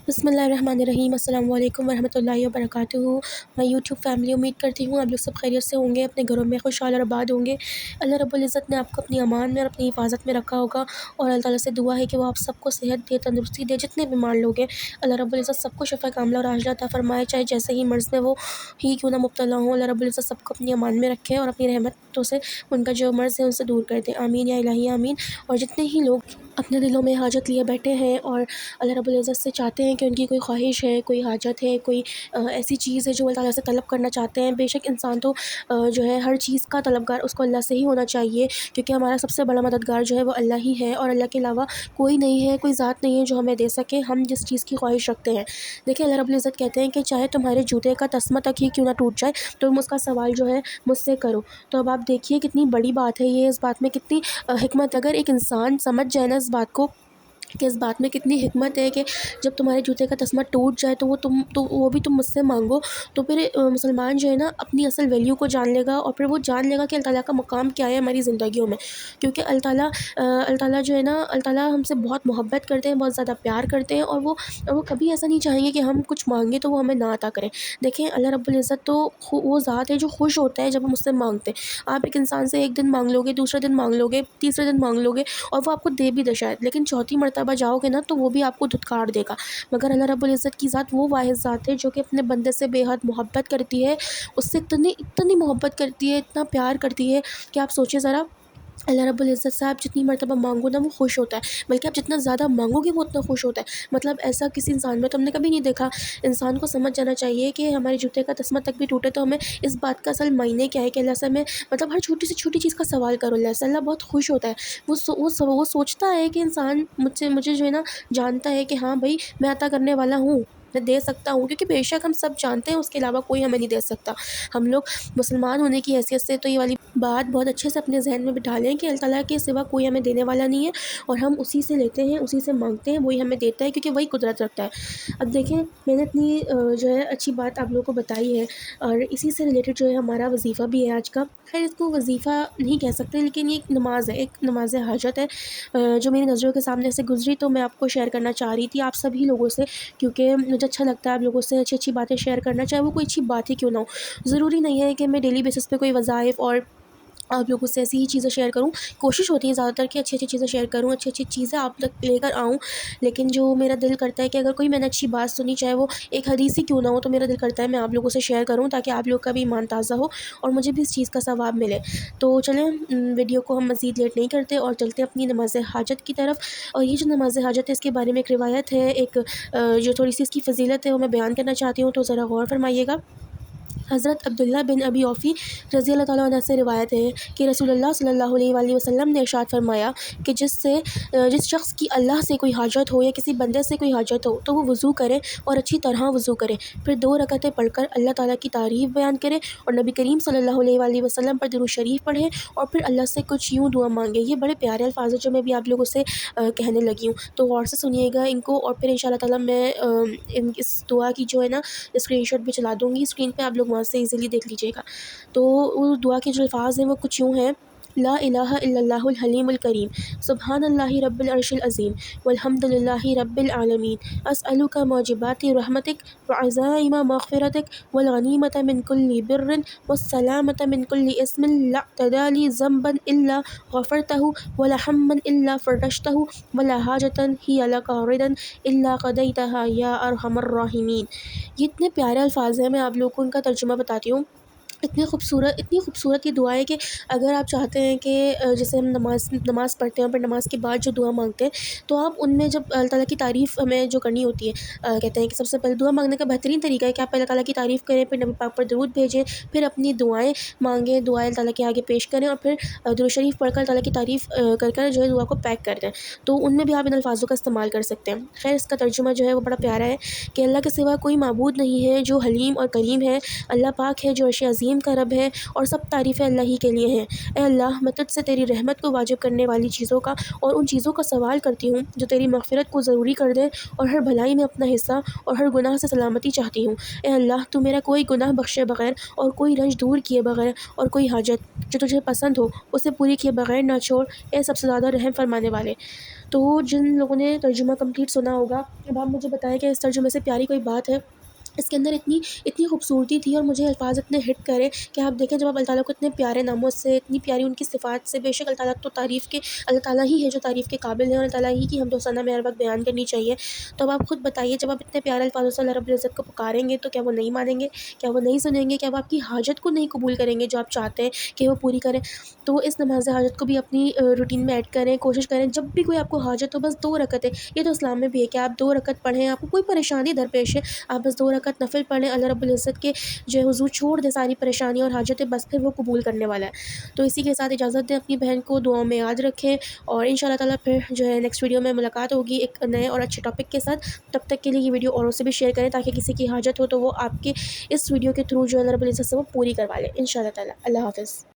بسم اللہ الرحمن الرحیم۔ السلام علیکم ورحمۃ اللہ وبرکاتہ۔ میں یوٹیوب فیملی امید کرتی ہوں آپ لوگ سب خیریت سے ہوں گے، اپنے گھروں میں خوشحال اور آباد ہوں گے۔ اللہ رب العزت نے آپ کو اپنی امان میں اور اپنی حفاظت میں رکھا ہوگا، اور اللہ تعالیٰ سے دعا ہے کہ وہ آپ سب کو صحت دے، تندرستی دے۔ جتنے بیمار لوگ ہیں اللہ رب العزت سب کو شفا کاملہ اور عاجلہ عطا فرمائے، چاہے جیسے ہی مرض میں وہ ہی کیوں نہ مبتلا ہوں۔ اللہ رب العزت سب کو اپنی امان میں رکھے اور اپنی رحمتوں سے ان کا جو مرض ہے ان سے دور کر دے، آمین یا الہی آمین۔ اور جتنے ہی لوگ اپنے دلوں میں حاجت لیے بیٹھے ہیں اور اللہ رب العزت سے چاہتے ہیں کہ ان کی کوئی خواہش ہے، کوئی حاجت ہے، کوئی ایسی چیز ہے جو اللہ تعالیٰ سے طلب کرنا چاہتے ہیں، بے شک انسان تو جو ہے ہر چیز کا طلبگار اس کو اللہ سے ہی ہونا چاہیے، کیونکہ ہمارا سب سے بڑا مددگار جو ہے وہ اللہ ہی ہے، اور اللہ کے علاوہ کوئی نہیں ہے، کوئی ذات نہیں ہے جو ہمیں دے سکے ہم جس چیز کی خواہش رکھتے ہیں۔ دیکھیں اللہ رب العزت کہتے ہیں کہ چاہے تمہارے جوتے کا تسمہ تک ہی کیوں نہ ٹوٹ جائے، تم اس کا سوال جو ہے مجھ سے کرو۔ تو اب آپ دیکھیے کتنی بڑی بات ہے یہ، اس بات میں کتنی حکمت، اگر ایک انسان سمجھ جائے نا اس بات کو، کہ اس بات میں کتنی حکمت ہے کہ جب تمہارے جوتے کا تسمہ ٹوٹ جائے تو وہ بھی تم مجھ سے مانگو، تو پھر مسلمان جو ہے نا اپنی اصل ویلیو کو جان لے گا، اور پھر وہ جان لے گا کہ اللہ تعالیٰ کا مقام کیا ہے ہماری زندگیوں میں، کیونکہ اللہ تعالیٰ جو ہے نا، اللہ تعالیٰ ہم سے بہت محبت کرتے ہیں، بہت زیادہ پیار کرتے ہیں، اور وہ کبھی ایسا نہیں چاہیں گے کہ ہم کچھ مانگیں تو وہ ہمیں نہ عطا کریں۔ دیکھیں اللہ رب العزت تو وہ ذات ہے جو خوش ہوتا ہے جب ہم اس سے مانگتے ہیں۔ آپ ایک انسان سے ایک دن مانگ لو گے، دوسرے دن مانگ لو گے، تیسرے دن مانگ لو گے، اور وہ آپ کو دے بھی دے شاید، لیکن چوتھی مرتبہ جاؤ گے نا تو وہ بھی آپ کو دھتکار دے گا۔ مگر اللہ رب العزت کی ذات وہ واحد ذات ہے جو کہ اپنے بندے سے بے حد محبت کرتی ہے، اس سے اتنی محبت کرتی ہے، اتنا پیار کرتی ہے کہ آپ سوچیں ذرا، اللہ رب العزت سے آپ جتنی مرتبہ مانگو نا وہ خوش ہوتا ہے، بلکہ آپ جتنا زیادہ مانگو گے وہ اتنا خوش ہوتا ہے۔ مطلب ایسا کسی انسان میں تو ہم نے کبھی نہیں دیکھا۔ انسان کو سمجھ جانا چاہیے کہ ہمارے جوتے کا تسمہ تک بھی ٹوٹے تو ہمیں اس بات کا اصل معنی کیا ہے کہ اللہ سے ہمیں مطلب ہر چھوٹی سے چھوٹی چیز کا سوال کرو اللہ سے، اللہ بہت خوش ہوتا ہے۔ وہ سوچتا ہے کہ انسان مجھے جو ہے نا جانتا ہے کہ ہاں بھائی میں عطا کرنے والا ہوں، میں دے سکتا ہوں، کیونکہ بے شک ہم سب جانتے ہیں اس کے علاوہ کوئی ہمیں نہیں دے سکتا۔ ہم لوگ مسلمان ہونے کی حیثیت سے تو یہ والی بات بہت اچھے سے اپنے ذہن میں بٹھا لیں کہ اللہ تعالیٰ کے سوا کوئی ہمیں دینے والا نہیں ہے، اور ہم اسی سے لیتے ہیں، اسی سے مانگتے ہیں، وہی ہمیں دیتا ہے، کیونکہ وہی قدرت رکھتا ہے۔ اب دیکھیں میں نے اتنی جو ہے اچھی بات آپ لوگوں کو بتائی ہے، اور اسی سے ریلیٹڈ جو ہے ہمارا وظیفہ بھی ہے آج کا۔ خیر اس کو وظیفہ نہیں کہہ سکتے، لیکن یہ ایک نماز ہے، ایک نماز حاجت ہے جو میری نظروں کے سامنے سے گزری، تو میں آپ کو شیئر کرنا چاہ رہی تھی آپ سبھی لوگوں سے، کیونکہ مجھے اچھا لگتا ہے آپ لوگوں سے اچھی اچھی باتیں شیئر کرنا، چاہے وہ کوئی اچھی بات ہی کیوں نہ ہو۔ ضروری نہیں ہے کہ میں ڈیلی بیسس پہ کوئی وظائف اور آپ لوگوں سے ایسی ہی چیزیں شیئر کروں، کوشش ہوتی ہے زیادہ تر کہ اچھی اچھی چیزیں شیئر کروں، اچھی اچھی چیزیں آپ تک لے کر آؤں، لیکن جو میرا دل کرتا ہے کہ اگر کوئی میں نے اچھی بات سنی، چاہے وہ ایک حدیث ہی کیوں نہ ہو، تو میرا دل کرتا ہے میں آپ لوگوں سے شیئر کروں، تاکہ آپ لوگ کا بھی ایمان تازہ ہو اور مجھے بھی اس چیز کا ثواب ملے۔ تو چلیں ویڈیو کو ہم مزید لیٹ نہیں کرتے اور چلتے اپنی نماز حاجت کی طرف۔ اور یہ جو نماز حاجت ہے اس کے بارے میں ایک روایت ہے، ایک جو تھوڑی سی اس کی فضیلت ہے وہ میں بیان کرنا چاہتی ہوں، تو ذرا غور فرمائیے گا۔ حضرت عبداللہ بن ابی اوفی رضی اللہ تعالیٰ عنہ سے روایت ہے کہ رسول اللہ صلی اللہ علیہ وآلہ وسلم نے ارشاد فرمایا کہ جس شخص کی اللہ سے کوئی حاجت ہو یا کسی بندے سے کوئی حاجت ہو تو وہ وضو کرے اور اچھی طرح وضو کرے، پھر 2 رکعتیں پڑھ کر اللہ تعالیٰ کی تعریف بیان کرے اور نبی کریم صلی اللہ علیہ وآلہ وسلم پر درود شریف پڑھے، اور پھر اللہ سے کچھ یوں دعا مانگے۔ یہ بڑے پیارے الفاظ ہیں جو میں بھی آپ لوگوں سے کہنے لگی ہوں، تو غور سے سنیے گا ان کو، اور پھر ان شاء اللہ تعالیٰ میں اس دعا کی جو ہے نا اسکرین شاٹ بھی چلا دوں گی اسکرین پہ، آپ لوگ وہاں سے ایزیلی دیکھ لیجیے گا۔ تو اس دعا کے جو الفاظ ہیں وہ کچھ یوں ہیں: لا الہ الا اللہ الحلیم الکریم، سبحان اللہ رب العرش العظیم، والحمد للہ رب العالمین، اسألک موجبات رحمتک وعزائم مغفرتک، والغنیمۃ من کل بر، والسلامۃ من کل اسم لا اعتدى لي ذنبا الا غفرتہ، ولا ہما الا فرجتہ، ولا حاجۃ ہی لک ردا الا قضیتها یا ارحم الراحمین۔ یہ اتنے پیارے الفاظ ہیں، میں آپ لوگوں کو ان کا ترجمہ بتاتی ہوں۔ اتنی خوبصورت یہ دعا ہے کہ اگر آپ چاہتے ہیں کہ جیسے ہم نماز پڑھتے ہیں اور پھر نماز کے بعد جو دعا مانگتے ہیں، تو آپ ان میں جب اللہ تعالیٰ کی تعریف ہمیں جو کرنی ہوتی ہے، کہتے ہیں کہ سب سے پہلے دعا مانگنے کا بہترین طریقہ ہے کہ آپ اللہ تعالیٰ کی تعریف کریں، پھر نبی پاک پر درود بھیجیں، پھر اپنی دعائیں مانگیں، دعائیں اللہ تعالیٰ کے آگے پیش کریں، اور پھر درود شریف پڑھ کر اللہ تعالیٰ کی تعریف کر جو ہے دعا کو پیک کر دیں، تو ان میں بھی آپ ان الفاظوں کا استعمال کر سکتے ہیں۔ خیر اس کا ترجمہ جو ہے وہ بڑا پیارا ہے کہ اللہ کے سوا کوئی معبود نہیں ہے جو حلیم اور کریم ہے، اللہ پاک ہے جو عرش عظیم رحیم کا رب ہے اور سب تعریفیں اللہ ہی کے لیے ہیں۔ اے اللہ، میں تجھ سے تیری رحمت کو واجب کرنے والی چیزوں کا اور ان چیزوں کا سوال کرتی ہوں جو تیری مغفرت کو ضروری کر دیں، اور ہر بھلائی میں اپنا حصہ اور ہر گناہ سے سلامتی چاہتی ہوں۔ اے اللہ، تو میرا کوئی گناہ بخشے بغیر اور کوئی رنج دور کیے بغیر اور کوئی حاجت جو تجھے پسند ہو اسے پوری کیے بغیر نہ چھوڑ، اے سب سے زیادہ رحم فرمانے والے۔ تو جن لوگوں نے ترجمہ کمپلیٹ سنا ہوگا، اب آپ مجھے بتائیں کہ اس ترجمے سے پیاری کوئی بات ہے؟ اس کے اندر اتنی خوبصورتی تھی اور مجھے الفاظ اتنے ہٹ کرے کہ آپ دیکھیں جب آپ اللہ تعالیٰ کو اتنے پیارے ناموں سے، اتنی پیاری ان کی صفات سے، بے شک اللہ تعالیٰ تو تعریف کے، اللہ تعالیٰ ہی ہے جو تعریف کے قابل ہے، اور اللہ تعالیٰ ہی کی حمد و ثنا میں ہر وقت بیان کرنی چاہیے۔ تو اب آپ خود بتائیے، جب آپ اتنے پیارے الفاظوں سے اللہ رب العزت کو پکاریں گے تو کیا وہ نہیں مانیں گے؟ کیا وہ نہیں سنیں گے؟ کیا وہ آپ کی حاجت کو نہیں قبول کریں گے جو آپ چاہتے ہیں کہ وہ پوری کریں؟ تو اس نماز حاجت کو بھی اپنی روٹین میں ایڈ کریں، کوشش کریں جب بھی کوئی آپ کو حاجت ہو بس 2 رکعتیں، یہ تو اسلام میں بھی ہے کہ آپ 2 رکعت پڑھیں، آپ کو کوئی پریشانی درپیش ہے آپ بس 2 رکعت نفل پڑھیں، اللہ رب العزت کے جو ہے حضور چھوڑ دے ساری پریشانی اور حاجتیں، بس پھر وہ قبول کرنے والا ہے۔ تو اسی کے ساتھ اجازت دیں، اپنی بہن کو دعاؤں میں یاد رکھیں، اور ان شاء اللہ تعالیٰ پھر جو ہے نیکسٹ ویڈیو میں ملاقات ہوگی ایک نئے اور اچھے ٹاپک کے ساتھ۔ تب تک کے لیے یہ ویڈیو اوروں سے بھی شیئر کریں تاکہ کسی کی حاجت ہو تو وہ آپ کے اس ویڈیو کے تھرو جو اللہ رب العزت سے وہ پوری کروا لیں ان شاء اللہ تعالیٰ۔ اللہ حافظ۔